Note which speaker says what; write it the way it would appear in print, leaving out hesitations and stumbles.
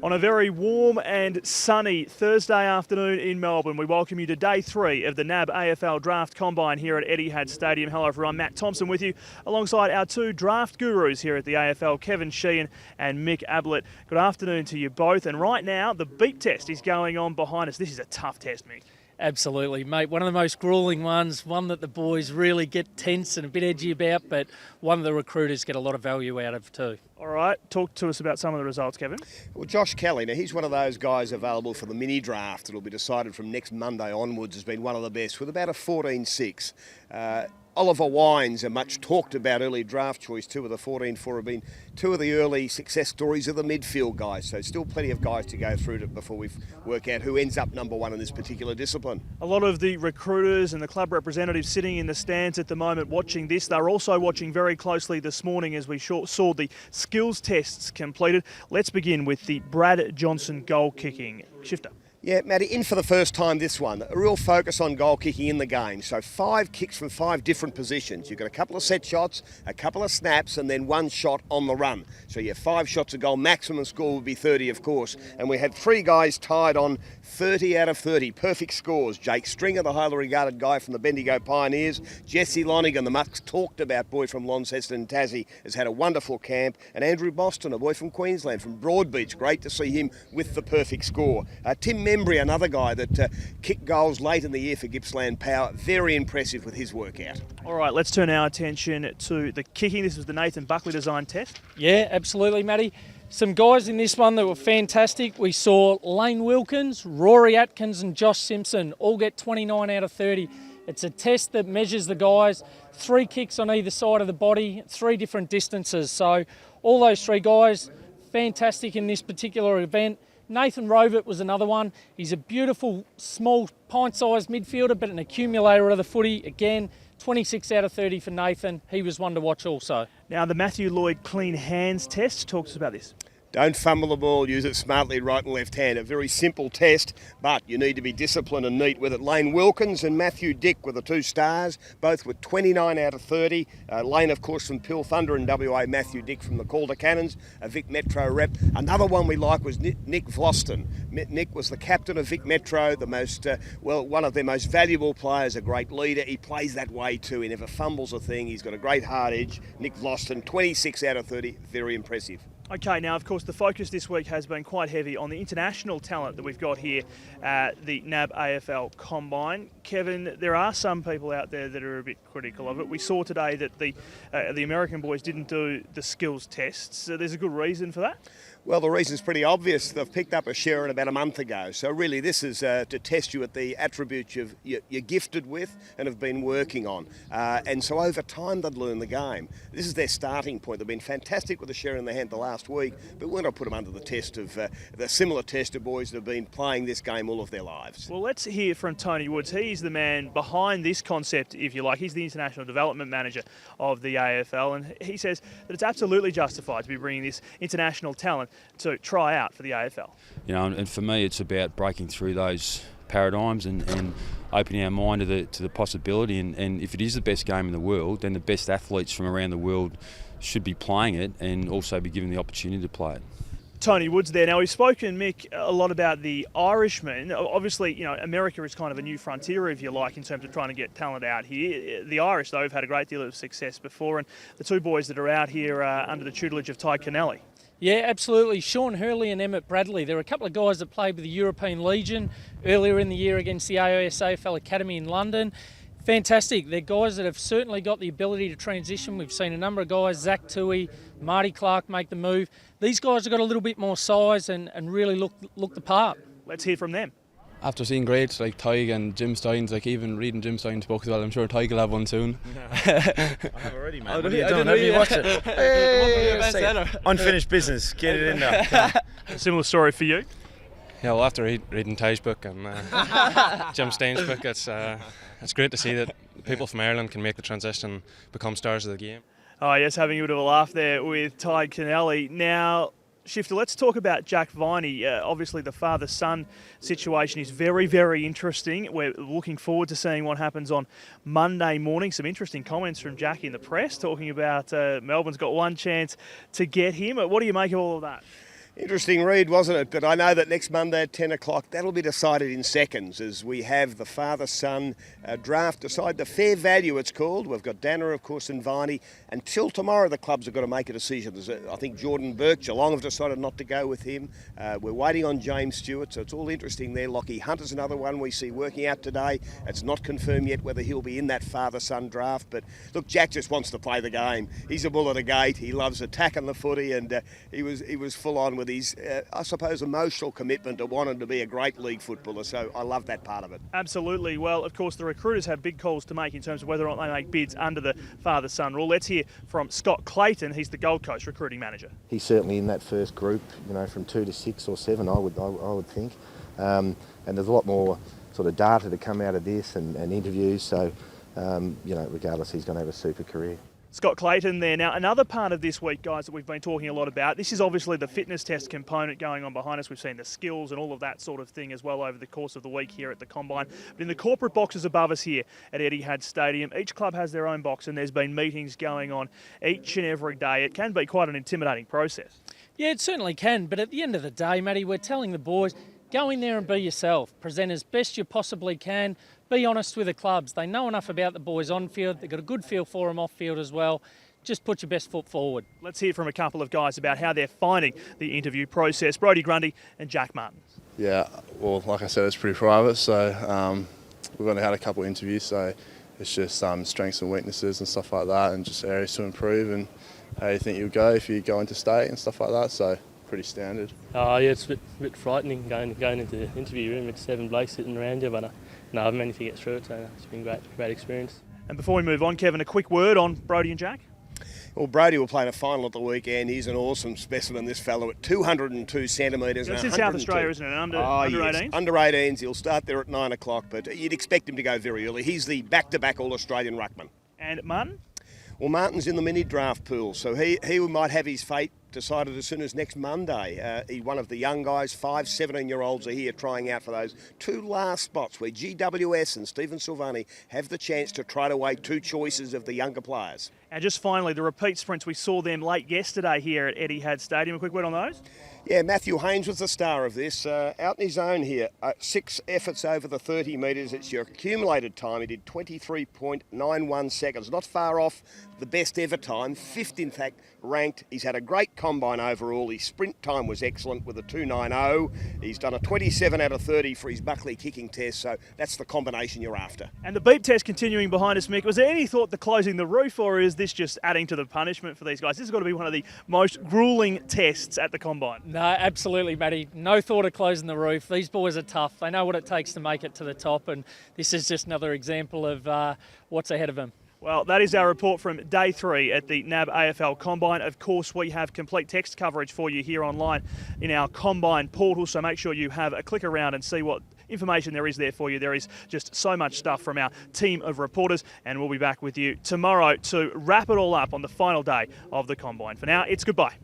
Speaker 1: On a very warm and sunny Thursday afternoon in Melbourne, we welcome you to day 3 of the NAB AFL Draft Combine here at Etihad Stadium. Hello everyone, Matt Thompson with you, alongside our two draft gurus here at the AFL, Kevin Sheehan and Mick Ablett. Good afternoon to you both, and right now the beep test is going on behind us. This is a tough test, Mick.
Speaker 2: Absolutely, mate. One of the most gruelling ones, one that the boys really get tense and a bit edgy about, but one of the recruiters get a lot of value out of too.
Speaker 1: All right, talk to us about some of the results, Kevin.
Speaker 3: Well, Josh Kelly, now he's one of those guys available for the mini draft. It'll be decided from next Monday onwards, has been one of the best with about a 14.6. Oliver Wines, a much talked about early draft choice, 2 of the 14.4 have been 2 of the early success stories of the midfield guys. So still plenty of guys to go through before we work out who ends up number 1 in this particular discipline.
Speaker 1: A lot of the recruiters and the club representatives sitting in the stands at the moment watching this. They're also watching very closely this morning as we saw the skills tests completed. Let's begin with the Brad Johnson goal kicking. Shifter.
Speaker 3: Yeah, Matty, in for the first time this one. A real focus on goal kicking in the game. So 5 kicks from 5 different positions. You've got a couple of set shots, a couple of snaps, and then 1 shot on the run. So you have 5 shots a goal. Maximum score would be 30, of course. And we had 3 guys tied on 30 out of 30. Perfect scores. Jake Stringer, the highly regarded guy from the Bendigo Pioneers. Jesse Lonigan, the much talked about boy from Launceston and Tassie, has had a wonderful camp. And Andrew Boston, a boy from Queensland, from Broadbeach. Great to see him with the perfect score. Tim Membry, another guy that kicked goals late in the year for Gippsland Power. Very impressive with his workout.
Speaker 1: All right, let's turn our attention to the kicking. This was the Nathan Buckley designed test.
Speaker 2: Yeah, absolutely, Matty. Some guys in this one that were fantastic. We saw Lane Wilkins, Rory Atkins and Josh Simpson all get 29 out of 30. It's a test that measures the guys, 3 kicks on either side of the body, 3 different distances. So all those 3 guys, fantastic in this particular event. Nathan Rovert was another one. He's a beautiful, small, pint-sized midfielder, but an accumulator of the footy. Again, 26 out of 30 for Nathan. He was one to watch also.
Speaker 1: Now, the Matthew Lloyd clean hands test. Talk to us about this.
Speaker 3: Don't fumble the ball, use it smartly right and left hand. A very simple test, but you need to be disciplined and neat with it. Lane Wilkins and Matthew Dick were the 2 stars, both with 29 out of 30. Lane, of course, from Pill Thunder in WA, Matthew Dick from the Calder Cannons, a Vic Metro rep. Another one we like was Nick Vlosten. Nick was the captain of Vic Metro, the most, one of their most valuable players, a great leader. He plays that way too. He never fumbles a thing. He's got a great hard edge. Nick Vlosten, 26 out of 30, very impressive.
Speaker 1: Okay, now, of course, the focus this week has been quite heavy on the international talent that we've got here at the NAB AFL Combine. Kevin, there are some people out there that are a bit critical of it. We saw today that the American boys didn't do the skills tests. So there's a good reason for that?
Speaker 3: Well, the reason's pretty obvious. They've picked up a Sherrin about a month ago. So really this is to test you at the attributes you're gifted with and have been working on. And so over time they'd learn the game. This is their starting point. They've been fantastic with the Sherrin in their hand the last week, but we're not put them under the test of the similar test of boys that have been playing this game all of their lives.
Speaker 1: Well, let's hear from Tony Woods. He's the man behind this concept, if you like. He's the International Development Manager of the AFL, and he says that it's absolutely justified to be bringing this international talent to try out for the AFL.
Speaker 4: You know, and for me it's about breaking through those paradigms and opening our mind to the possibility, and if it is the best game in the world, then the best athletes from around the world should be playing it and also be given the opportunity to play it.
Speaker 1: Tony Woods there. Now, we've spoken, Mick, a lot about the Irishmen. Obviously, you know, America is kind of a new frontier, if you like, in terms of trying to get talent out here. The Irish, though, have had a great deal of success before, and the 2 boys that are out here are under the tutelage of Ty Kennelly.
Speaker 2: Yeah, absolutely. Sean Hurley and Emmett Bradley. There are a couple of guys that played with the European Legion earlier in the year against the AISAFL Academy in London. Fantastic. They're guys that have certainly got the ability to transition. We've seen a number of guys, Zach Toohey, Marty Clark, make the move. These guys have got a little bit more size and really look the part.
Speaker 1: Let's hear from them.
Speaker 5: After seeing greats like Tyg and Jim Steins, like even reading Jim Steins' book as well, I'm sure Tyg will have one soon.
Speaker 6: I have already, man. What are you doing? Have you watched it? Hey, unfinished business. Get it in there.
Speaker 1: A similar story for you?
Speaker 7: Yeah, well, after reading Ty's book and Jim Steins' book, it's great to see that people from Ireland can make the transition and become stars of the game.
Speaker 1: Oh, yes, having a bit of a laugh there with Ty Kennelly. Now, Shifter, let's talk about Jack Viney. Obviously, the father-son situation is very, very interesting. We're looking forward to seeing what happens on Monday morning. Some interesting comments from Jack in the press talking about Melbourne's got one chance to get him. What do you make of all of that?
Speaker 3: Interesting read, wasn't it? But I know that next Monday at 10 o'clock, that'll be decided in seconds as we have the father-son draft decide the fair value, it's called. We've got Danner, of course, and Viney. Until tomorrow, the clubs have got to make a decision. I think Jordan Burke, Geelong have decided not to go with him. We're waiting on James Stewart, so it's all interesting there. Lockie Hunter's another one we see working out today. It's not confirmed yet whether he'll be in that father-son draft. But look, Jack just wants to play the game. He's a bull at a gate. He loves attacking the footy, and he was full on with his, I suppose, emotional commitment to wanting to be a great league footballer. So I love that part of it.
Speaker 1: Absolutely. Well, of course, the recruiters have big calls to make in terms of whether or not they make bids under the father-son rule. Let's hear from Scott Clayton. He's the Gold Coast recruiting manager.
Speaker 8: He's certainly in that first group, from 2 to 6 or 7, I would think. And there's a lot more sort of data to come out of this and interviews. So, regardless, he's going to have a super career.
Speaker 1: Scott Clayton there. Now, another part of this week, guys, that we've been talking a lot about, this is obviously the fitness test component going on behind us. We've seen the skills and all of that sort of thing as well over the course of the week here at the Combine. But in the corporate boxes above us here at Etihad Stadium, each club has their own box and there's been meetings going on each and every day. It can be quite an intimidating process.
Speaker 2: Yeah, it certainly can. But at the end of the day, Matty, we're telling the boys, go in there and be yourself. Present as best you possibly can. Be honest with the clubs. They know enough about the boys on field. They've got a good feel for them off field as well. Just put your best foot forward. Let's hear from a couple of guys about how they're finding the interview process. Brodie Grundy and Jack Martin.
Speaker 9: Yeah, well, like I said, it's pretty private. So we've only had a couple of interviews. So it's just strengths and weaknesses and stuff like that, and just areas to improve and how you think you'll go if you go into state and stuff like that. So pretty standard.
Speaker 10: Yeah, it's a bit frightening going into the interview room with 7 blokes sitting around you, but I've managed to get through it, so it's been great experience.
Speaker 1: And before we move on, Kevin, a quick word on Brodie and Jack?
Speaker 3: Well, Brodie will play in a final at the weekend. He's an awesome specimen, this fellow, at 202 centimetres.
Speaker 1: It's in South Australia, isn't it? Under 18s?
Speaker 3: Under 18s. He'll start there at 9 o'clock, but you'd expect him to go very early. He's the back-to-back All-Australian ruckman.
Speaker 1: And Martin?
Speaker 3: Well, Martin's in the mini draft pool, so he might have his fate decided as soon as next Monday. He's one of the young guys. 5 17-year-olds are here trying out for those 2 last spots where GWS and Stephen Silvani have the chance to try to weigh 2 choices of the younger players.
Speaker 1: And just finally, the repeat sprints, we saw them late yesterday here at Etihad Stadium. A quick word on those?
Speaker 3: Yeah, Matthew Haynes was the star of this. Out in his own here, 6 efforts over the 30 metres. It's your accumulated time. He did 23.91 seconds. Not far off the best ever time. 5th, in fact, ranked. He's had a great combine overall. His sprint time was excellent with a 2.90. He's done a 27 out of 30 for his Buckley kicking test. So that's the combination you're after.
Speaker 1: And the beep test continuing behind us, Mick. Was there any thought to closing the roof, or is this just adding to the punishment for these guys? This has got to be one of the most gruelling tests at the Combine.
Speaker 2: No, absolutely, Matty. No thought of closing the roof. These boys are tough. They know what it takes to make it to the top, and this is just another example of what's ahead of them.
Speaker 1: Well, that is our report from day 3 at the NAB AFL Combine. Of course, we have complete text coverage for you here online in our Combine portal, so make sure you have a click around and see what information there is there for you. There is just so much stuff from our team of reporters, and we'll be back with you tomorrow to wrap it all up on the final day of the Combine. For now, it's goodbye.